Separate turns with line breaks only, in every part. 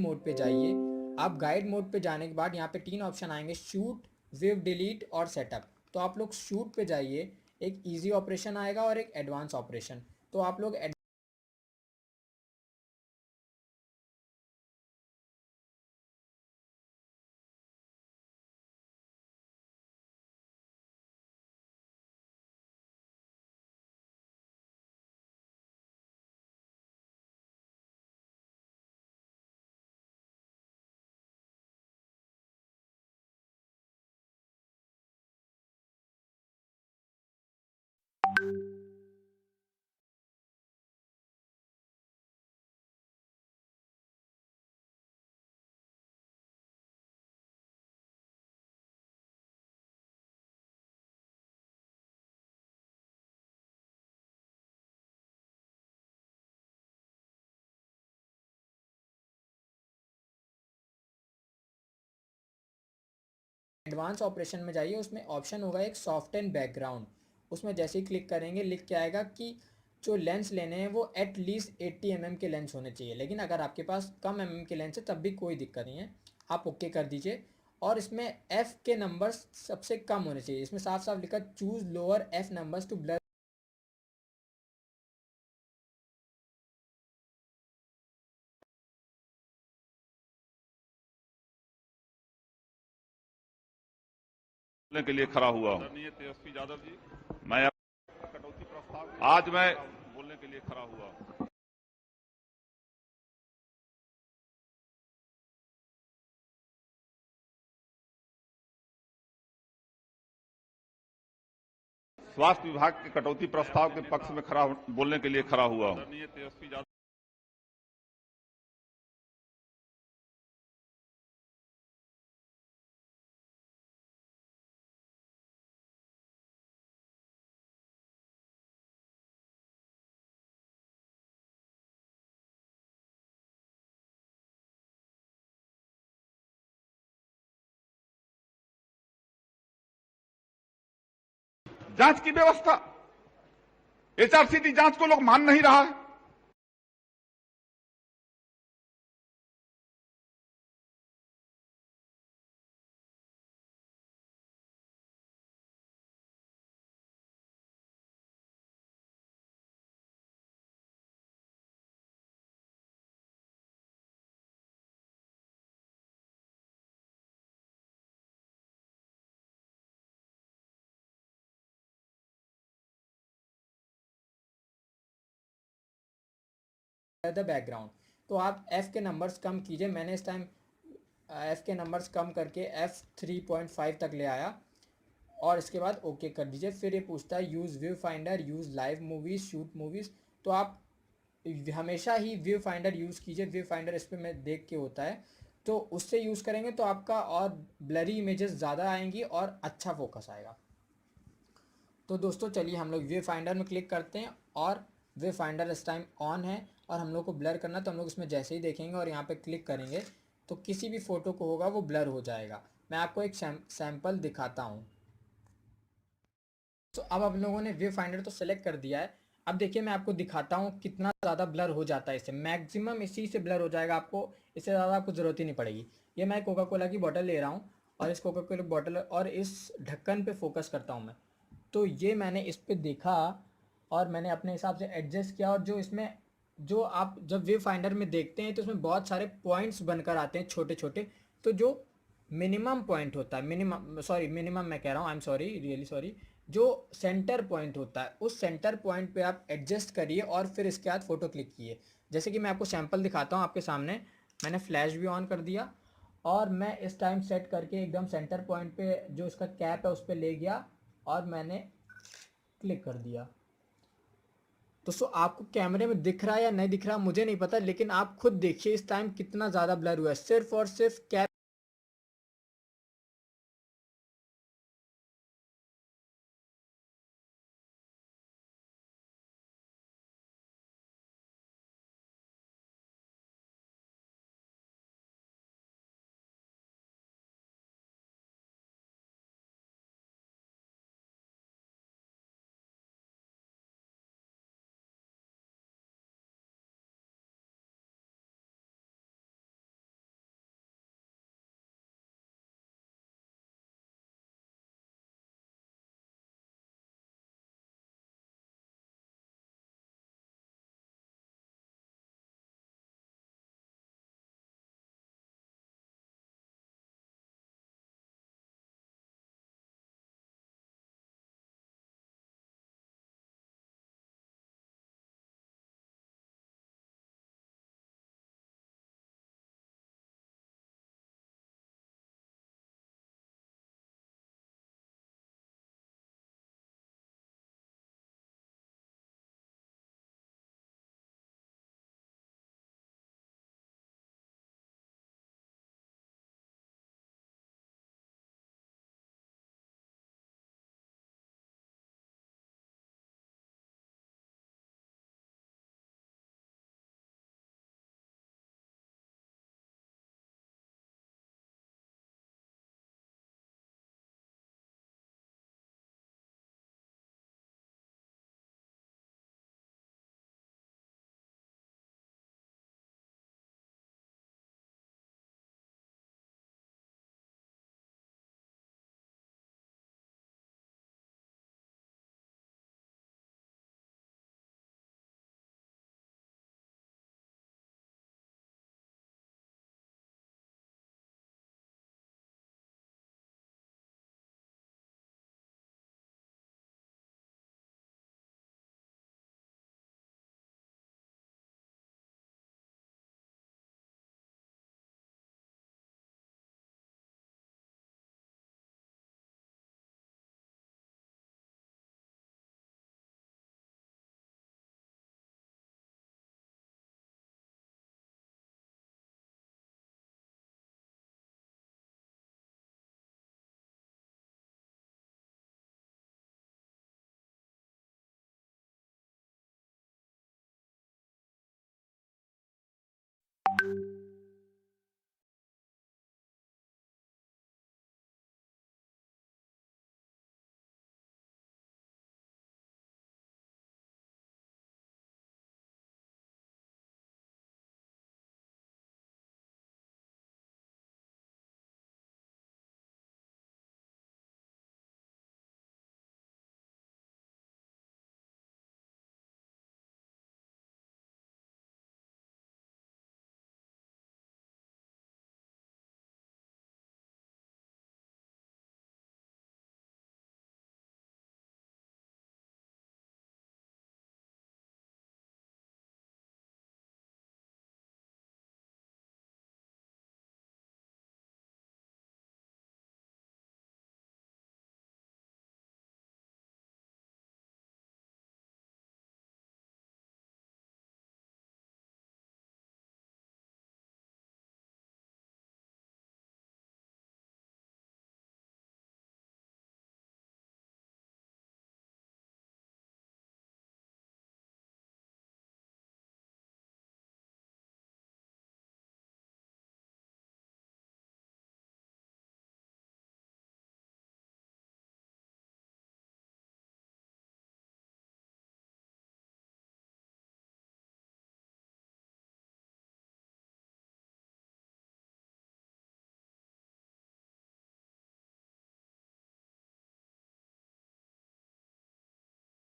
Mode पे जाइए। आप गाइड मोड पे जाने के बाद यहाँ पे 3 ऑप्शन आएंगे, शूट, वेव डिलीट और सेटअप। तो आप लोग शूट पे जाइए, एक इजी ऑपरेशन आएगा और एक एडवांस ऑपरेशन। तो आप लोग एडवांस ऑपरेशन में जाइए, उसमें ऑप्शन होगा एक सॉफ्ट एंड बैकग्राउंड। उसमें जैसे ही क्लिक करेंगे लिख के आएगा कि जो लेंस लेने हैं वो एट लीस्ट 80 mm के लेंस होने चाहिए, लेकिन अगर आपके पास कम के लेंस है तब भी कोई दिक्कत नहीं है, आप ओके कर दीजिए। और इसमें एफ के नंबर्स सबसे कम होने चाहिए, इसमें साफ साफ लिखा choose lower f numbers to blur.
के लिए खड़ा हुआ हूँ। तेजस्वी यादव जी, मैं कटौती प्रस्ताव आज मैं बोलने के लिए खड़ा हुआ हूँ। स्वास्थ्य विभाग के कटौती प्रस्ताव के पक्ष में बोलने के लिए खड़ा हुआ हूँ। तेजस्वी यादव जांच की व्यवस्था, एचआरसीटी जांच को लोग मान नहीं रहा है।
The background. तो आप एफ के नंबर्स कम कीजिए, मैंने इस टाइम एफ के नंबर्स कम करके एफ 3.5 तक ले आया और इसके बाद ओके कर दीजिए। फिर ये पूछता है use view finder, use live movies, shoot movies. तो आप हमेशा ही व्यू फाइंडर यूज़ कीजिए, व्यू फाइंडर इस पर मैं देख के होता है, तो उससे यूज़ करेंगे तो आपका और ब्लरी इमेजेस ज़्यादा आएंगी और अच्छा फोकस आएगा। तो दोस्तों चलिए हम लोग व्यू फाइंडर में क्लिक करते हैं और व्यू फाइंडर इस टाइम ऑन है और हम लोग को ब्लर करना, तो हम लोग इसमें जैसे ही देखेंगे और यहाँ पे क्लिक करेंगे तो किसी भी फ़ोटो को होगा वो ब्लर हो जाएगा। मैं आपको एक सैम्पल दिखाता हूँ। तो अब आप लोगों ने व्यू फाइंडर तो सेलेक्ट कर दिया है, अब देखिए मैं आपको दिखाता हूँ कितना ज़्यादा ब्लर हो जाता है, इससे मैक्सिमम इसी से ब्लर हो जाएगा, आपको इससे ज़्यादा आपको ज़रूरत ही नहीं पड़ेगी। ये मैं कोका कोला की बोतल ले रहा हूँ और इस कोका कोला बोतल और इस ढक्कन पे फोकस करता हूँ मैं। तो ये मैंने इस पे देखा और मैंने अपने हिसाब से एडजस्ट किया, और जो इसमें जो आप जब व्यू फाइंडर में देखते हैं तो इसमें बहुत सारे पॉइंट्स बनकर आते हैं छोटे छोटे। तो जो मिनिमम पॉइंट होता है, मिनिमम मैं कह रहा हूँ, I am sorry, really sorry, जो सेंटर पॉइंट होता है उस सेंटर पॉइंट पे आप एडजस्ट करिए और फिर इसके बाद फ़ोटो क्लिक किए। जैसे कि मैं आपको सैंपल दिखाता हूँ आपके सामने, मैंने फ्लैश भी ऑन कर दिया और मैं इस टाइम सेट करके एकदम सेंटर पॉइंट पे जो इसका कैप है उस पर ले गया और मैंने क्लिक कर दिया। दोस्तों आपको कैमरे में दिख रहा है या नहीं दिख रहा मुझे नहीं पता, लेकिन आप खुद देखिए इस टाइम कितना ज़्यादा ब्लर हुआ है, सिर्फ और सिर्फ कैप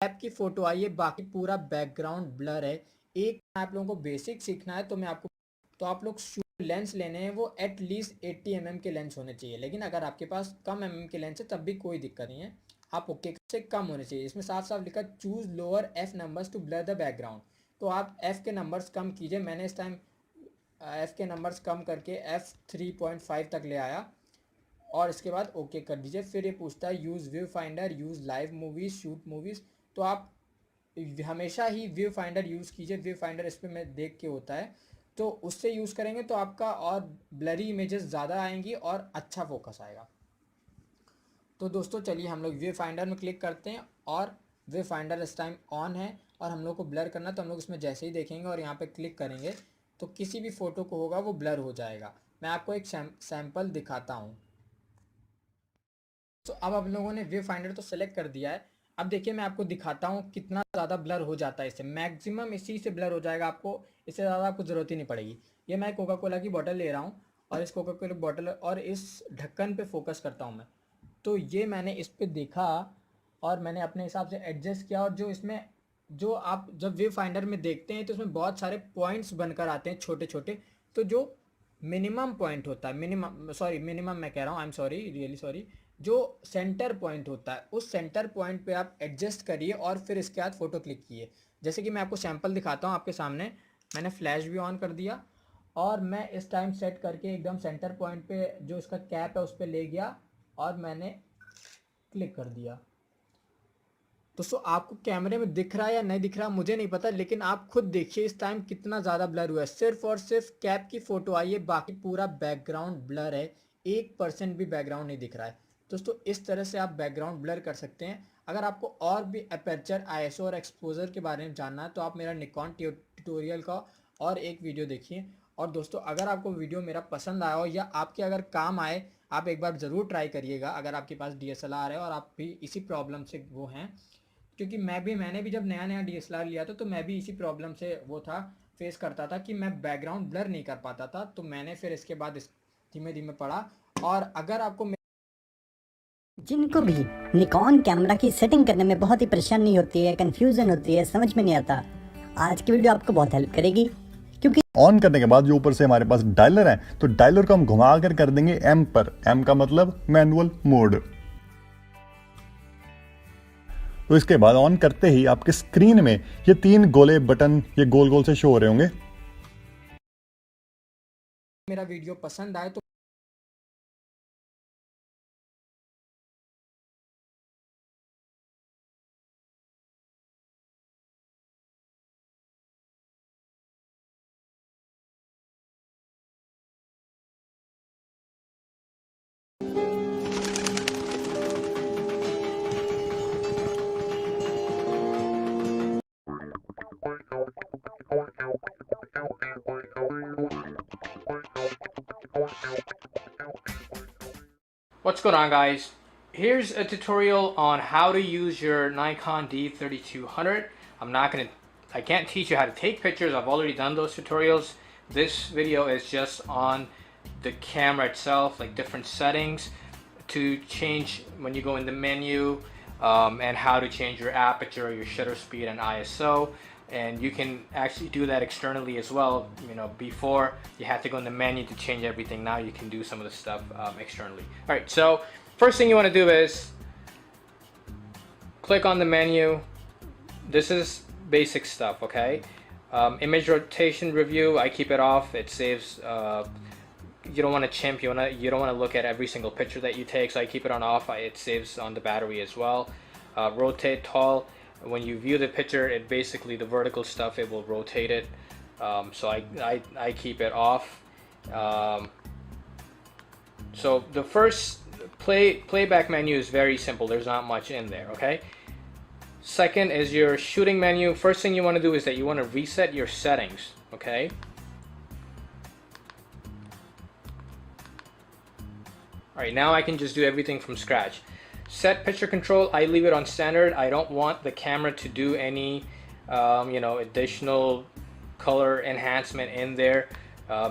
ऐप की फ़ोटो आई है, बाकी पूरा बैकग्राउंड ब्लर है। एक आप लोगों को बेसिक सीखना है तो मैं आपको तो आप लोग लेंस लेने हैं वो एटलीस्ट 80 mm के लेंस होने चाहिए, लेकिन अगर आपके पास कम के लेंस है तब भी कोई दिक्कत नहीं है, आप ओके से कम होने चाहिए। इसमें साफ साफ लिखा choose lower f numbers to blur the background, तो आप एफ के नंबर्स कम कीजिए। मैंने इस टाइम एफ के नंबर्स कम करके F3.5 तक ले आया और इसके बाद ओके कर दीजिए। फिर ये पूछता है use view finder, use live movies, shoot movies, तो आप हमेशा ही व्यू फाइंडर यूज़ कीजिए। व्यू फाइंडर इस पर मैं देख के होता है, तो उससे यूज़ करेंगे तो आपका और ब्लरी इमेजेस ज़्यादा आएंगी और अच्छा फोकस आएगा। तो दोस्तों चलिए हम लोग व्यू फाइंडर में क्लिक करते हैं और व्यू फाइंडर इस टाइम ऑन है और हम लोग को ब्लर करना, तो हम लोग इसमें जैसे ही देखेंगे और यहाँ पे क्लिक करेंगे तो किसी भी फ़ोटो को होगा वो ब्लर हो जाएगा। मैं आपको एक सैम्पल दिखाता हूँ। तो अब आप लोगों ने व्यू फाइंडर तो सेलेक्ट कर दिया है। अब देखिए मैं आपको दिखाता हूँ कितना ज़्यादा ब्लर हो जाता है, इससे मैक्सिमम इसी से ब्लर हो जाएगा, आपको इससे ज़्यादा आपको ज़रूरत ही नहीं पड़ेगी। ये मैं कोका कोला की बॉटल ले रहा हूँ और इस कोका कोला बॉटल और इस ढक्कन पे फोकस करता हूँ मैं, तो ये मैंने इस पे देखा और मैंने अपने हिसाब से एडजस्ट किया। और जो इसमें जो आप जब व्यू फाइंडर में देखते हैं तो इसमें बहुत सारे पॉइंट्स बनकर आते हैं छोटे छोटे, तो जो मिनिमम पॉइंट होता है, मिनिमम मैं कह रहा हूँ, I am sorry, really sorry, जो सेंटर पॉइंट होता है उस सेंटर पॉइंट पे आप एडजस्ट करिए और फिर इसके बाद फ़ोटो क्लिक कीजिए। जैसे कि मैं आपको सैंपल दिखाता हूँ आपके सामने, मैंने फ्लैश भी ऑन कर दिया और मैं इस टाइम सेट करके एकदम सेंटर पॉइंट पे जो इसका कैप है उस पर ले गया और मैंने क्लिक कर दिया। दोस्तों आपको कैमरे में दिख रहा है या नहीं दिख रहा मुझे नहीं पता, लेकिन आप खुद देखिए इस टाइम कितना ज़्यादा ब्लर हुआ है। सिर्फ और सिर्फ कैप की फ़ोटो आई है, बाकी पूरा बैकग्राउंड ब्लर है, 1% भी बैकग्राउंड नहीं दिख रहा है। दोस्तों इस तरह से आप बैकग्राउंड ब्लर कर सकते हैं। अगर आपको और भी अपर्चर, आईएसओ और एक्सपोजर के बारे में जानना है तो आप मेरा निकॉन ट्यूटोरियल का और एक वीडियो देखिए। और दोस्तों अगर आपको वीडियो मेरा पसंद आया हो या आपके अगर काम आए, आप एक बार ज़रूर ट्राई करिएगा। अगर आपके पास DSLR है और आप भी इसी प्रॉब्लम से वो हैं, क्योंकि मैंने भी जब नया नया DSLR लिया था तो मैं भी इसी प्रॉब्लम से वो था, फेस करता था कि मैं बैकग्राउंड ब्लर नहीं कर पाता था। तो मैंने फिर इसके बाद धीमे धीमे पढ़ा। और अगर आपको
जिनको भी निकॉन कैमरा की सेटिंग करने में बहुत ही परेशानी होती है, कंफ्यूजन होती है, समझ में नहीं आता, आज की वीडियो आपको बहुत हेल्प करेगी। क्योंकि
ऑन करने के बाद जो ऊपर से हमारे पास डायलर है, तो डायलर को हम घुमा कर देंगे M पर। M का मतलब मैनुअल मोड। तो इसके बाद ऑन करते ही आपके स्क्रीन में ये 3 गोले बटन ये गोल गोल से शो हो रहे होंगे।
मेरा वीडियो पसंद आए तो
What's going on, guys? Here's a tutorial on how to use your Nikon D3200. I can't teach you how to take pictures. I've already done those tutorials. This video is just on the camera itself, like different settings to change when you go in the menu, and how to change your aperture, your shutter speed, and ISO. And you can actually do that externally as well. You know, before you had to go in the menu to change everything. Now you can do some of the stuff externally. All right, so first thing you want to do is click on the menu. This is basic stuff, okay? Image rotation review, I keep it off. It saves. You don't want to chimp. You don't want to look at every single picture that you take, so I keep it on off. It saves on the battery as well. Rotate tall. When you view the picture, it basically the vertical stuff, it will rotate it. So I keep it off. So the first playback menu is very simple. There's not much in there, okay? Second is your shooting menu. First thing you want to do is that you want to reset your settings, okay? All right, now I can just do everything from scratch. Set picture control, I leave it on standard. I don't want the camera to do any additional color enhancement in there.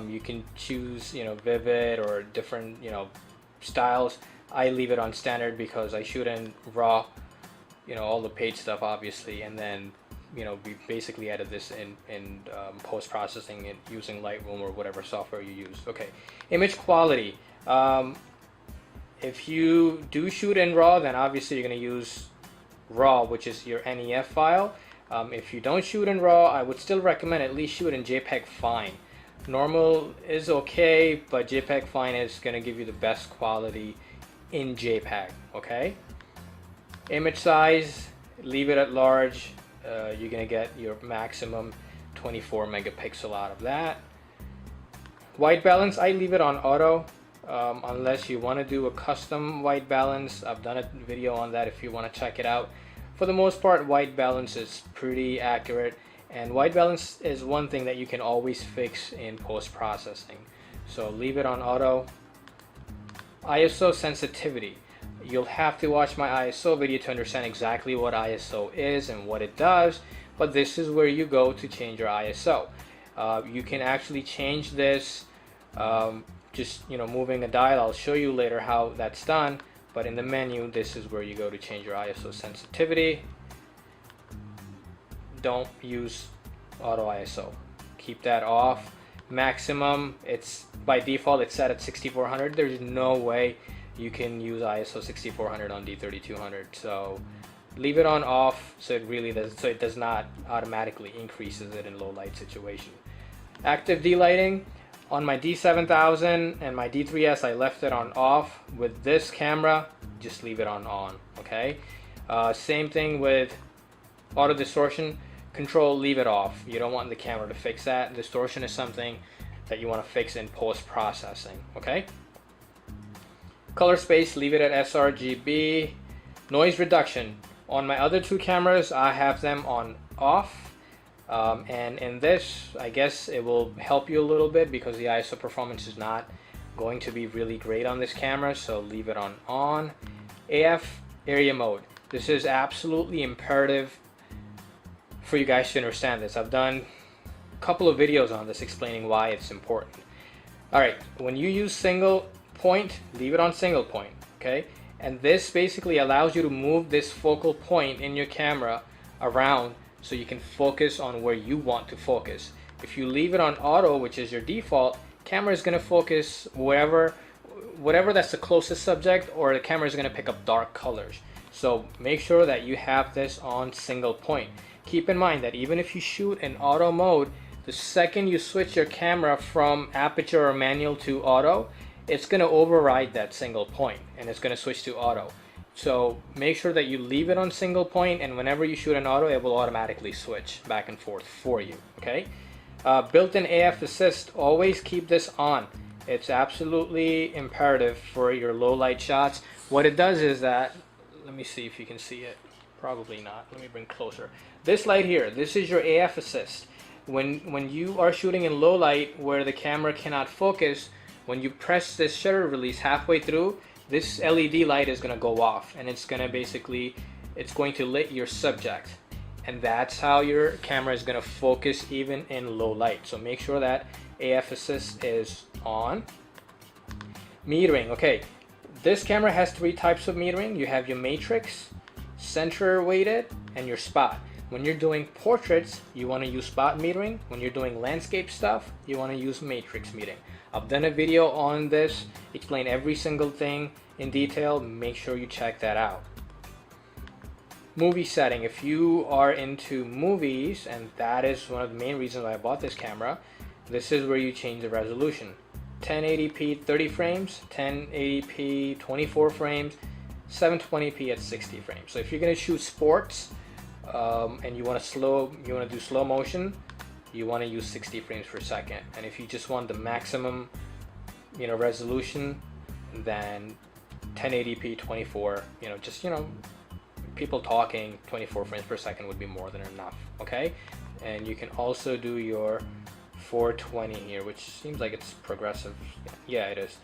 You can choose vivid or different styles. I leave it on standard because I shoot in RAW. you know, all the paid stuff obviously, and then, you know, we basically added this in post-processing it using Lightroom or whatever software you use. Okay, image quality. If you do shoot in RAW, then obviously you're going to use RAW, which is your NEF file. If you don't shoot in RAW, I would still recommend at least shoot in JPEG Fine. Normal is okay, but JPEG Fine is going to give you the best quality in JPEG. Okay, image size, leave it at large. You're going to get your maximum 24 megapixel out of that. White balance, I leave it on auto. Unless you want to do a custom white balance. I've done a video on that if you want to check it out. For the most part, white balance is pretty accurate, and white balance is one thing that you can always fix in post-processing. So leave it on auto. ISO sensitivity. You'll have to watch my ISO video to understand exactly what ISO is and what it does, but this is where you go to change your ISO. You can actually change this just, you know, moving a dial. I'll show you later how that's done, but in the menu, this is where you go to change your ISO sensitivity. Don't use auto ISO. Keep that off. Maximum, it's by default it's set at 6400. There's no way you can use ISO 6400 on D3200, so leave it on off so it does not automatically increases it in low light situation. Active delighting. On my D7000 and my D3S, I left it on off. With this camera, just leave it on. Okay. Same thing with auto distortion control. Leave it off. You don't want the camera to fix that. Distortion is something that you want to fix in post processing. Okay. Color space, leave it at sRGB. Noise reduction. On my other two cameras, I have them on off. And in this, I guess it will help you a little bit because the ISO performance is not going to be really great on this camera, so leave it on. AF area mode. This is absolutely imperative for you guys to understand this. I've done a couple of videos on this explaining why it's important. Alright, when you use single point, leave it on single point, okay? And this basically allows you to move this focal point in your camera around so you can focus on where you want to focus. If you leave it on auto, which is your default, camera is going to focus whatever that's the closest subject, or the camera is going to pick up dark colors. So make sure that you have this on single point. Keep in mind that even if you shoot in auto mode, the second you switch your camera from aperture or manual to auto, it's going to override that single point and it's going to switch to auto. So make sure that you leave it on single point, and whenever you shoot an auto, it will automatically switch back and forth for you. Okay. Built-in AF assist, always keep this on. It's absolutely imperative for your low light shots. What it does is that, let me see if you can see it. Probably not. Let me bring closer. This light here, this is your AF assist. When you are shooting in low light where the camera cannot focus, when you press this shutter release halfway through, this LED light is going to go off, and it's going to lit your subject, and that's how your camera is going to focus even in low light. So make sure that AF assist is on. Metering. Okay, this camera has three types of metering. You have your matrix, center weighted, and your spot. When you're doing portraits, you want to use spot metering. When you're doing landscape stuff, you want to use matrix metering. I've done a video on this, explain every single thing in detail. Make sure you check that out. Movie setting. If you are into movies, and that is one of the main reasons why I bought this camera, this is where you change the resolution. 1080p 30 frames, 1080p 24 frames, 720p at 60 frames. So if you're going to shoot sports and you want to do slow motion, you want to use 60 frames per second. And if you just want the maximum, resolution, then 1080p 24, people talking, 24 frames per second would be more than enough. Okay, and you can also do your 420 here, which seems like it's progressive. Yeah, it is.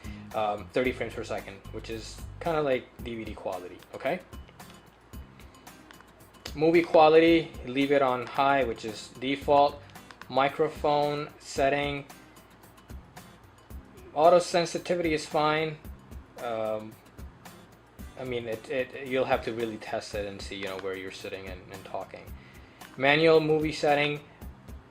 30 frames per second, which is kind of like DVD quality. Okay, movie quality, leave it on high, which is default. Microphone setting, auto sensitivity is fine. I mean, you'll have to really test it and see, you know, where you're sitting and talking. Manual movie setting,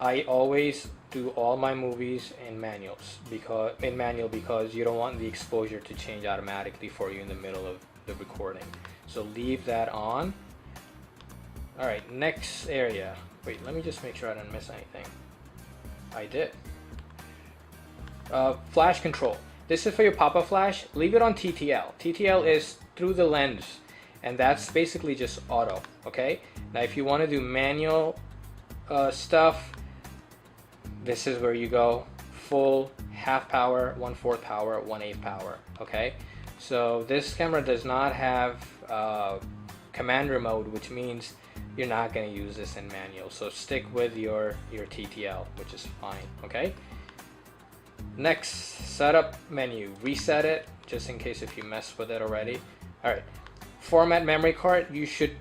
I always do all my movies in manual because you don't want the exposure to change automatically for you in the middle of the recording. So leave that on. All right, next area. Wait, let me just make sure I didn't miss anything. I did. Flash control. This is for your pop-up flash. Leave it on TTL. TTL is through the lens, and that's basically just auto. Okay. Now, if you want to do manual stuff, this is where you go. Full, half power, 1/4 power, 1/8 power. Okay. So this camera does not have commander mode, which means you're not going to use this in manual. So stick with your TTL, which is fine. Okay. Next, setup menu. Reset it just in case if you mess with it already. All right. Format memory card. You should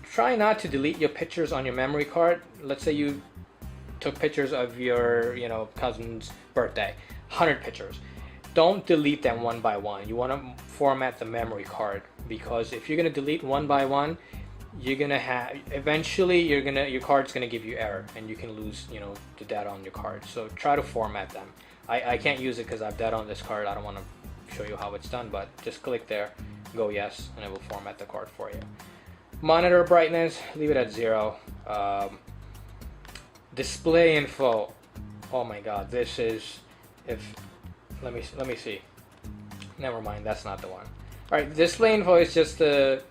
try not to delete your pictures on your memory card. Let's say you took pictures of your, you know, cousin's birthday, 100 pictures. Don't delete them one by one. You want to format the memory card, because if you're going to delete one by one, you're going to have, eventually your card's going to give you error and you can lose, you know, the data on your card. So try to format them. I can't use it because I have data on this card. I don't want to show you how it's done, but just click there, go yes, and it will format the card for you. Monitor brightness, leave it at 0. Display info. Oh my god, this is, let me see. Never mind, that's not the one. All right, display info is just the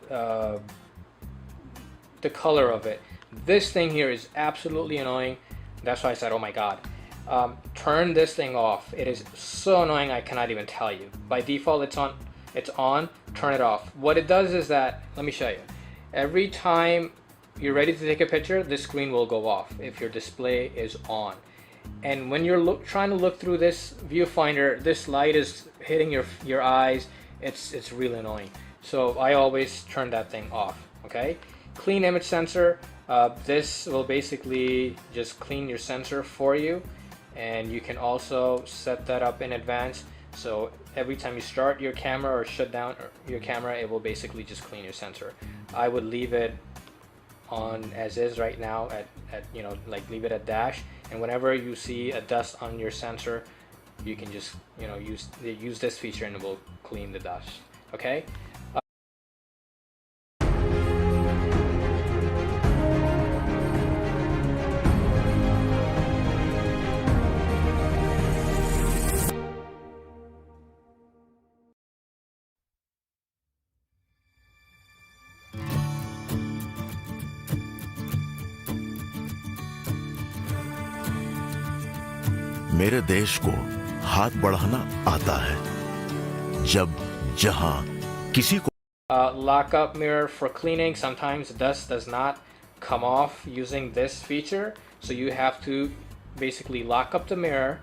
color of it. This thing here is absolutely annoying. That's why I said, oh my god. Turn this thing off. It is so annoying, I cannot even tell you. By default, it's on. Turn it off. What it does is that, let me show you. Every time you're ready to take a picture, this screen will go off if your display is on. And when you're trying to look through this viewfinder, this light is hitting your eyes. It's really annoying. So I always turn that thing off. Okay. Clean image sensor. This will basically just clean your sensor for you, and you can also set that up in advance. So every time you start your camera or shut down your camera, it will basically just clean your sensor. I would leave it on as is right now at you know, like leave it at dash, and whenever you see a dust on your sensor, you can just, you know, use this feature and it will clean the dust. Okay.
मेरे देश को हाथ बढ़ाना आता है जब जहां किसी को
Lock up mirror for cleaning. Sometimes dust does not come off using this feature, so you have to basically lock up the mirror,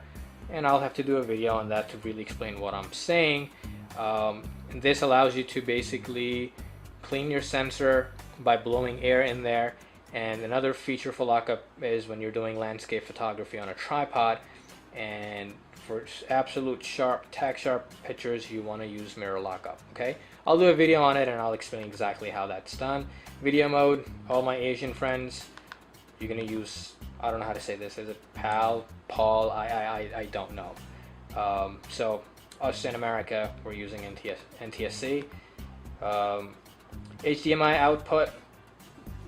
and I'll have to do a video on that to really explain what I'm saying. And this allows you to basically clean your sensor by blowing air in there. And another feature for lockup is when you're doing landscape photography on a tripod, and for absolute sharp, tack sharp pictures, you want to use mirror lockup. Okay, I'll do a video on it and I'll explain exactly how that's done. Video mode, all my Asian friends, you're gonna use, I don't know how to say this, is it Paul, I don't know. So us in America, we're using NTSC. HDMI output,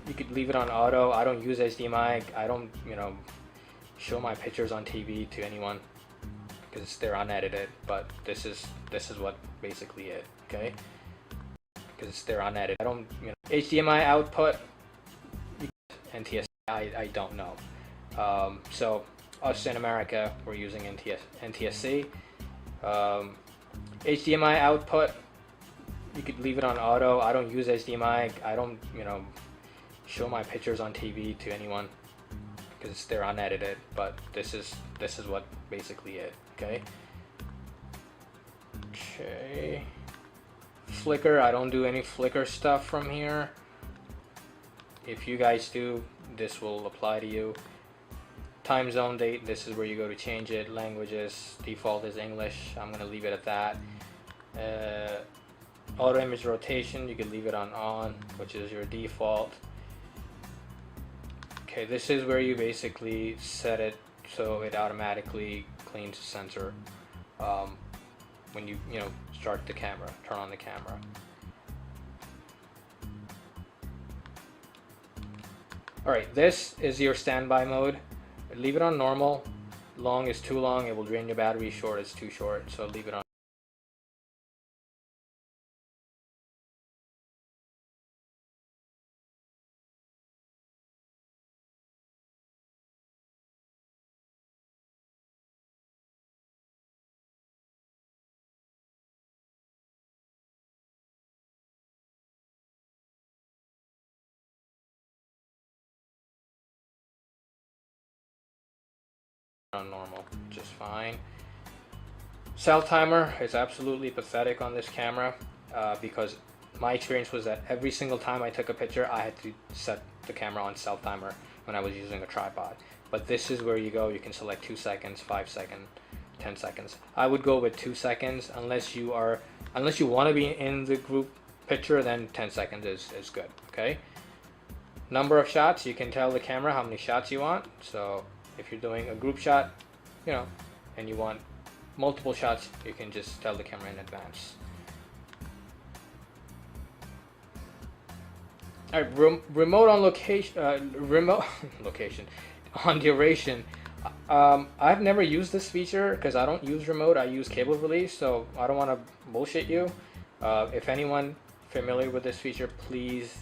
you could leave it on auto. I don't use HDMI. I don't, you know, show my pictures on TV to anyone because they're unedited, but this is what basically it, okay? Because they're unedited. I don't, you know, HDMI output, NTSC, I don't know. So us in America, we're using NTSC. HDMI output, you could leave it on auto. I don't use HDMI. I don't, you know, show my pictures on TV to anyone because they're unedited, but this is what basically it, okay? Okay. Flicker, I don't do any flicker stuff from here. If you guys do, this will apply to you. Time zone date, this is where you go to change it. Languages, default is English. I'm gonna leave it at that. Auto image rotation, you can leave it on, which is your default. Okay, this is where you basically set it so it automatically cleans the sensor when you start the camera, turn on the camera. Alright, this is your standby mode. Leave it on normal. Long is too long, it will drain your battery. Short is too short, so leave it on. Normal, just fine. Cell timer is absolutely pathetic on this camera because my experience was that every single time I took a picture I had to set the camera on cell timer when I was using a tripod. But this is where you go. You can select 2 seconds, 5 seconds, 10 seconds. I would go with 2 seconds unless you want to be in the group picture, then 10 seconds is good. Okay, number of shots, you can tell the camera how many shots you want. So if you're doing a group shot, and you want multiple shots, you can just tell the camera in advance. All right, remote on location, remote location on duration. I've never used this feature because I don't use remote. I use cable release, so I don't want to bullshit you. If anyone familiar with this feature, please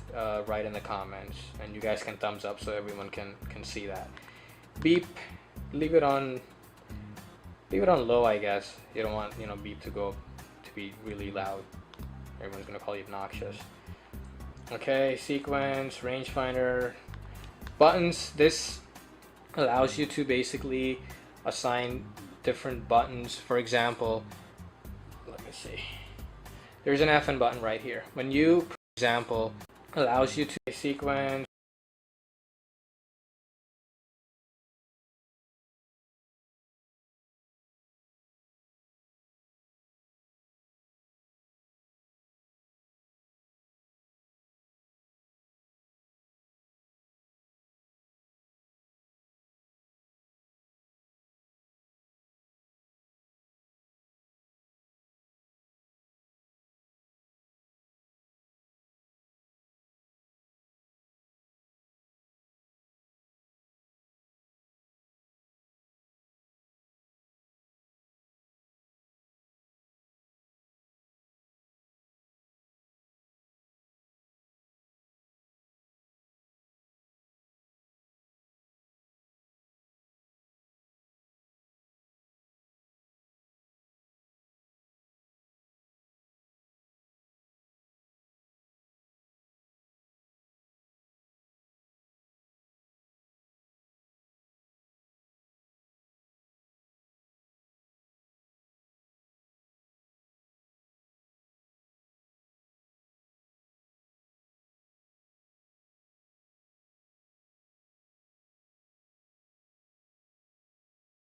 write in the comments, and you guys can thumbs up so everyone can see that. Beep, leave it on low, I guess. You don't want beep to be really loud. Everyone's gonna call you obnoxious. Okay, sequence, rangefinder, buttons. This allows you to basically assign different buttons. For example, let me see. There's an FN button right here. When you, for example, allows you to sequence.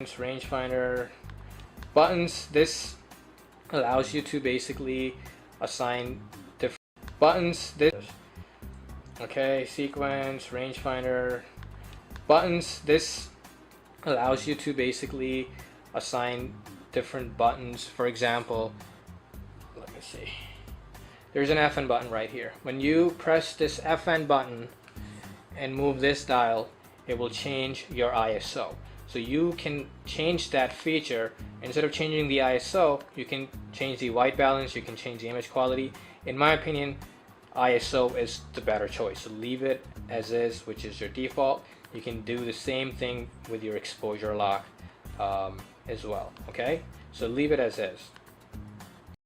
Rangefinder, buttons. This allows you to basically assign different buttons. Okay, sequence, rangefinder, buttons. This allows you to basically assign different buttons. For example, let me see. There's an FN button right here. When you press this FN button and move this dial, it will change your ISO. So you can change that feature. Instead of changing the ISO, you can change the white balance, you can change the image quality. In my opinion, ISO is the better choice. So leave it as is, which is your default. You can do the same thing with your exposure lock as well. Okay, so leave it as is.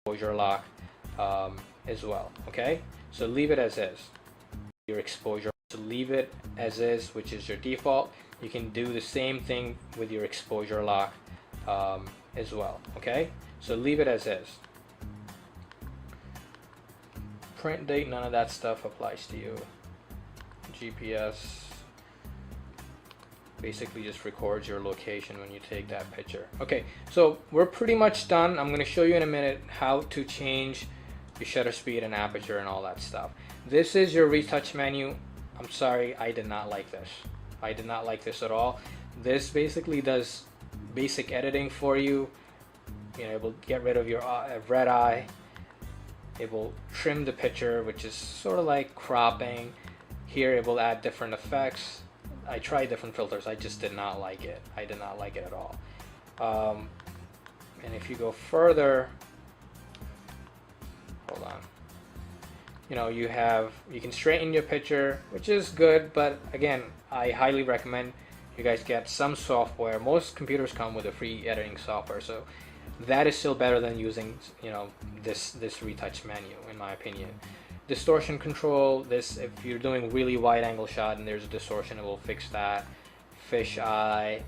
Exposure lock as well. Okay, so leave it as is. Your exposure. So leave it as is, which is your default. You can do the same thing with your exposure lock as well. Okay, so leave it as is. Print date, none of that stuff applies to you. GPS basically just records your location when you take that picture. Okay, so we're pretty much done. I'm going to show you in a minute how to change your shutter speed and aperture and all that stuff. This is your retouch menu. I'm sorry, I did not like this. I did not like this at all. This basically does basic editing for you. You know, it will get rid of your red eye. It will trim the picture, which is sort of like cropping. Here it will add different effects. I tried different filters. I just did not like it. I did not like it at all. And if you go further, hold on. You know, you can straighten your picture, which is good, but again, I highly recommend you guys get some software. Most computers come with a free editing software, so that is still better than using, you know, this retouch menu, in my opinion. Distortion control, this, if you're doing really wide angle shot and there's a distortion, it will fix that. Fish eye,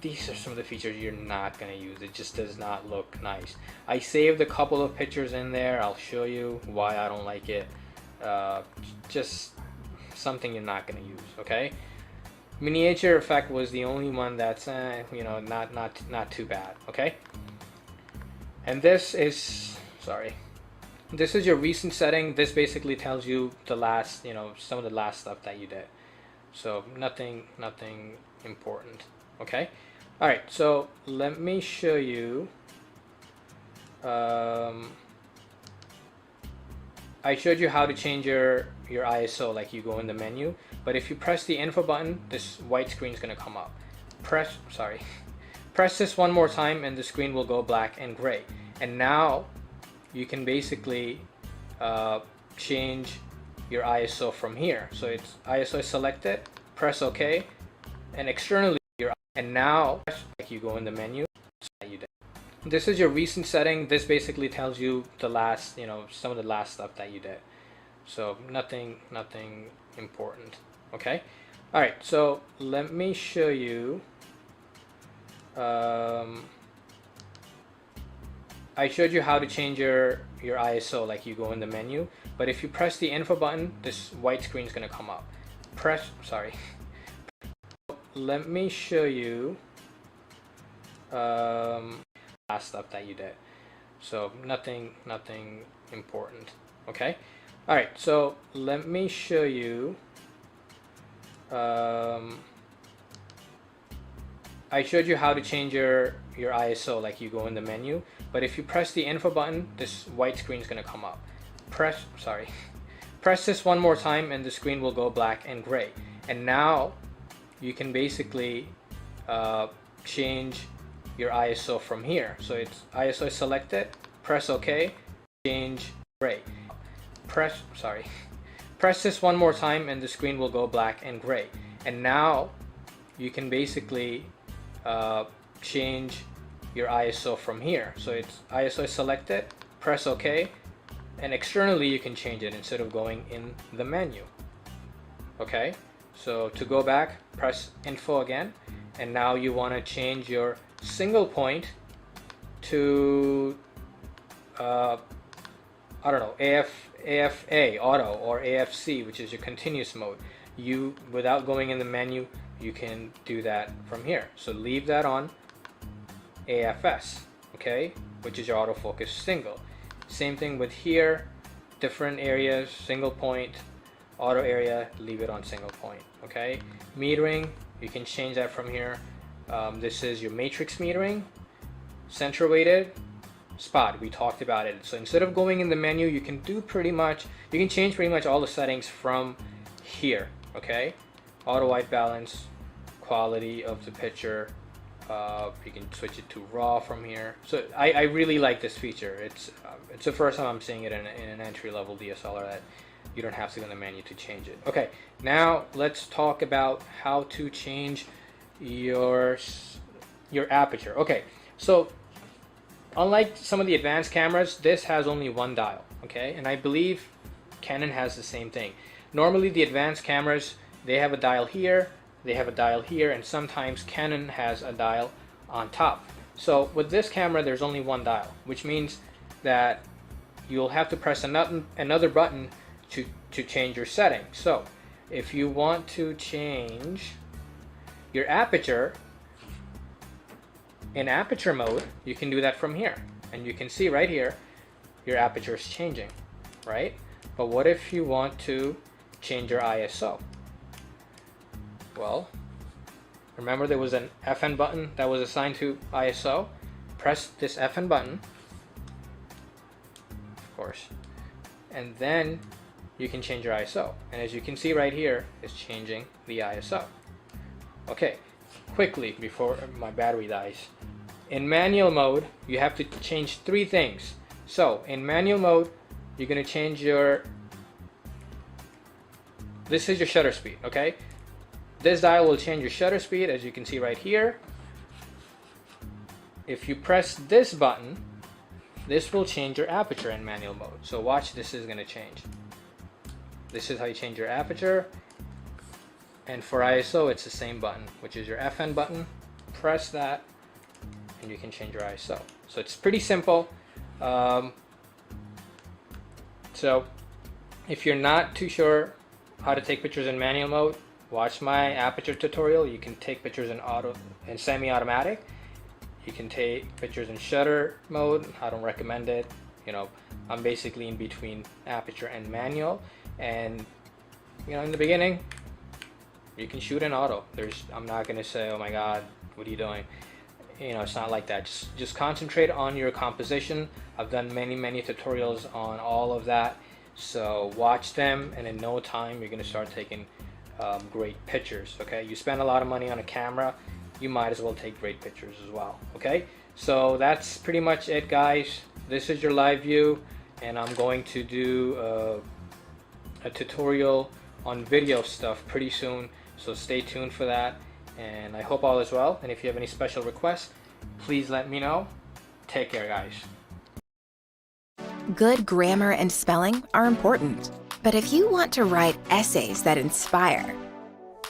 these are some of the features you're not going to use. It just does not look nice. I saved a couple of pictures in there. I'll show you why I don't like it. Just something you're not going to use, okay? Miniature effect was the only one that's you know, not too bad, okay? And this is, sorry, this is your recent setting. This basically tells you the last, you know, some of the last stuff that you did. So nothing important, okay? All right, so let me show you. I showed you how to change your ISO, like you go in the menu, but if you press the info button, this white screen is going to come up. Press this one more time and the screen will go black and gray. And now you can basically change your ISO from here. So it's ISO is selected, press OK, and externally and now like you go in the menu. This is your recent setting. This basically tells you the last, you know, some of the last stuff that you did. So nothing important, okay? All right, so let me show you. I showed you how to change your ISO, like you go in the menu, but if you press the info button, this white screen is going to come up. Let me show you last stuff that you did. So nothing important, okay? All right, so let me show you. I showed you how to change your ISO, like you go in the menu, but if you press the info button, this white screen is going to come up. Press this one more time and the screen will go black and gray. And now you can basically change your ISO from here. So it's ISO is selected, press OK, change gray. Press this one more time and the screen will go black and gray. And now you can basically change your ISO from here. So it's ISO is selected, press OK, and externally you can change it instead of going in the menu. Okay, so to go back, press info again, and now you want to change your single point to I don't know, AFA auto or AFC, which is your continuous mode. You, without going in the menu, you can do that from here. So leave that on AFS, okay, which is your autofocus single. Same thing with here, different areas, single point, auto area, leave it on single point, okay. Metering, you can change that from here. This is your matrix metering, center weighted, spot, we talked about it. So instead of going in the menu, you can change pretty much all the settings from here, okay. Auto white balance, quality of the picture, you can switch it to raw from here. So I really like this feature. It's the first time I'm seeing it in an entry-level DSLR that you don't have to go in the menu to change it. Okay, now let's talk about how to change your aperture. Okay, so unlike some of the advanced cameras, this has only one dial, okay, and I believe Canon has the same thing. Normally the advanced cameras, they have a dial here, they have a dial here, and sometimes Canon has a dial on top. So with this camera, there's only one dial, which means that you'll have to press another button to change your setting. So if you want to change your aperture in aperture mode, you can do that from here. And you can see right here, your aperture is changing, right? But what if you want to change your ISO? Well, remember there was an FN button that was assigned to ISO. Press this FN button, of course, and then you can change your ISO. And as you can see right here, it's changing the ISO. Okay, quickly before my battery dies. In manual mode, you have to change 3 things. So in manual mode, you're going to change your, this is your shutter speed, okay? This dial will change your shutter speed, as you can see right here. If you press this button, this will change your aperture in manual mode. So watch, this is going to change. This is how you change your aperture. And for ISO, it's the same button, which is your FN button. Press that, and you can change your ISO. So it's pretty simple. So if you're not too sure how to take pictures in manual mode, watch my aperture tutorial. You can take pictures in auto and semi-automatic. You can take pictures in shutter mode. I don't recommend it. You know, I'm basically in between aperture and manual. And you know, in the beginning, you can shoot in auto. I'm not gonna say, oh my God, what are you doing? You know, it's not like that. Just concentrate on your composition. I've done many tutorials on all of that. So watch them, and in no time, you're gonna start taking great pictures. Okay, you spend a lot of money on a camera, you might as well take great pictures as well. Okay, so that's pretty much it, guys. This is your live view, and I'm going to do a tutorial on video stuff pretty soon, so stay tuned for that. And I hope all is well, and if you have any special requests, please let me know. Take care, guys.
Good grammar and spelling are important, but if you want to write essays that inspire,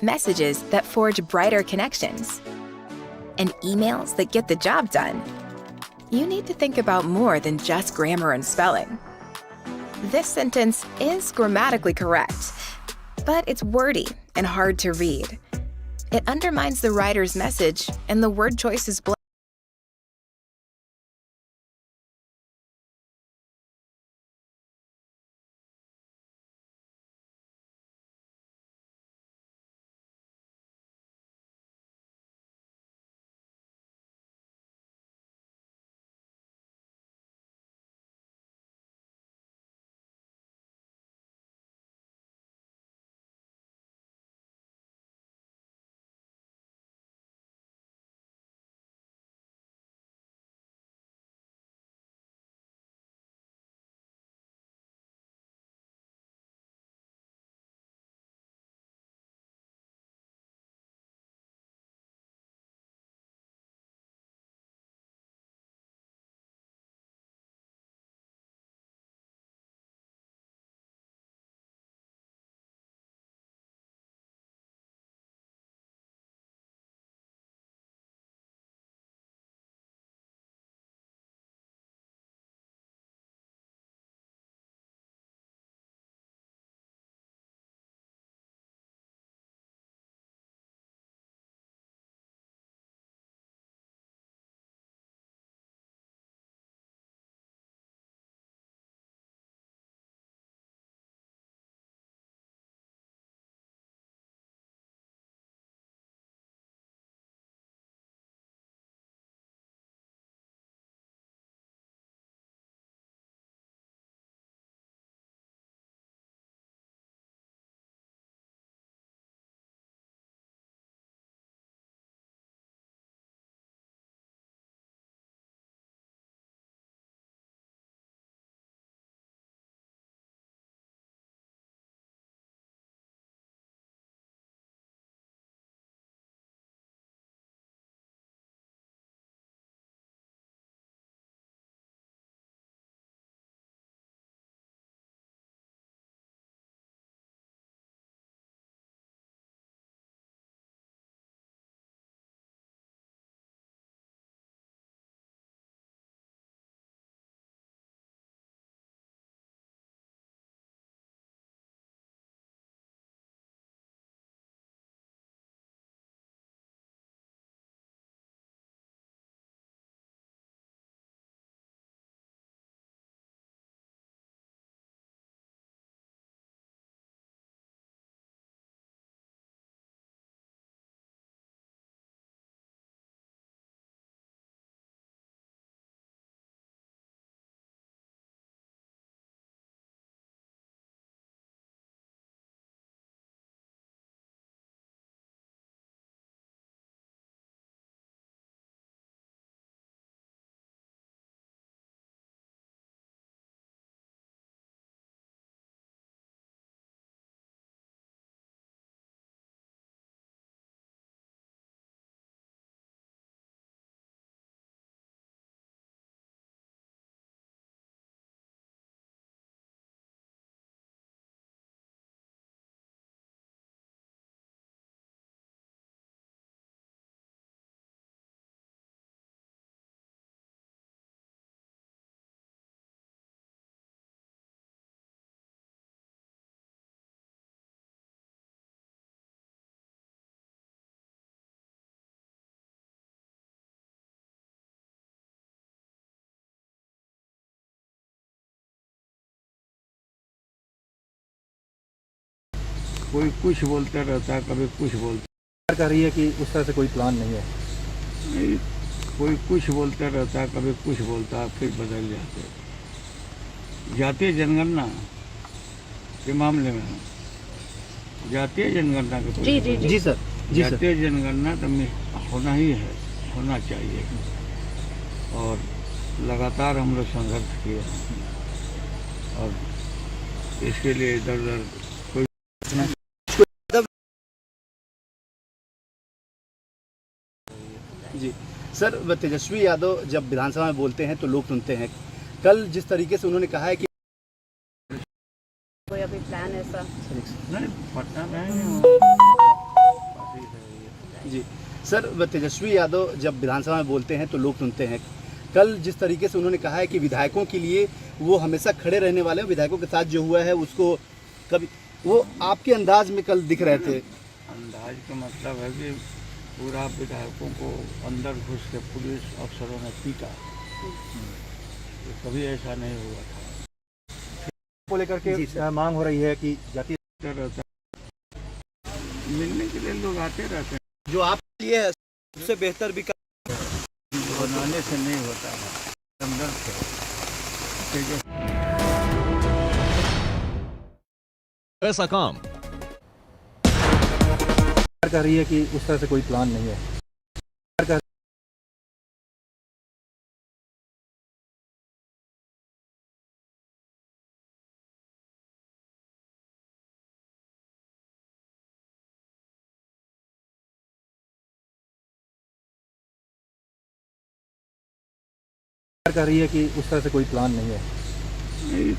messages that forge brighter connections, and emails that get the job done, you need to think about more than just grammar and spelling. This sentence is grammatically correct, but it's wordy and hard to read. It undermines the writer's message, and the word choice is bland.
कोई कुछ बोलता रहता है, कभी कुछ बोलता
कर रही है कि उस तरह से कोई प्लान नहीं है।
नहीं, कोई कुछ बोलता रहता है, कभी कुछ बोलता है, फिर बदल जाते। जातीय जनगणना के मामले में जातीय जनगणना के
जी सर, जी सर।
जातीय जनगणना तो होना ही है, होना चाहिए। और लगातार हम लोग संघर्ष किए और इसके लिए इधर उधर कोई
जी सर, तेजस्वी यादव जब विधानसभा में बोलते हैं तो लोग सुनते हैं। कल जिस तरीके से उन्होंने कहा है कि
कोई अभी प्लान ऐसा
नहीं पटना में
जी सर, तेजस्वी यादव जब विधानसभा में बोलते हैं तो लोग सुनते हैं। कल जिस तरीके से उन्होंने कहा है कि विधायकों के लिए वो हमेशा खड़े रहने वाले हैं, विधायकों के साथ जो हुआ है उसको कभी वो आपके अंदाज में कल दिख रहे थे।
अंदाज का मतलब है कि पूरा विधायकों को अंदर घुस के पुलिस अफसरों ने पीटा, तो कभी ऐसा नहीं हुआ था।
को लेकर के मांग हो रही है कि जातीय
रहता मिलने के लिए लोग आते रहते हैं,
जो आपके लिए है सबसे बेहतर विकास
बनाने से नहीं होता है, अंदर से
ऐसा काम
कर रही है कि उस तरह से कोई प्लान नहीं है। कर रही है कि उस तरह से कोई प्लान नहीं है।
नहीं,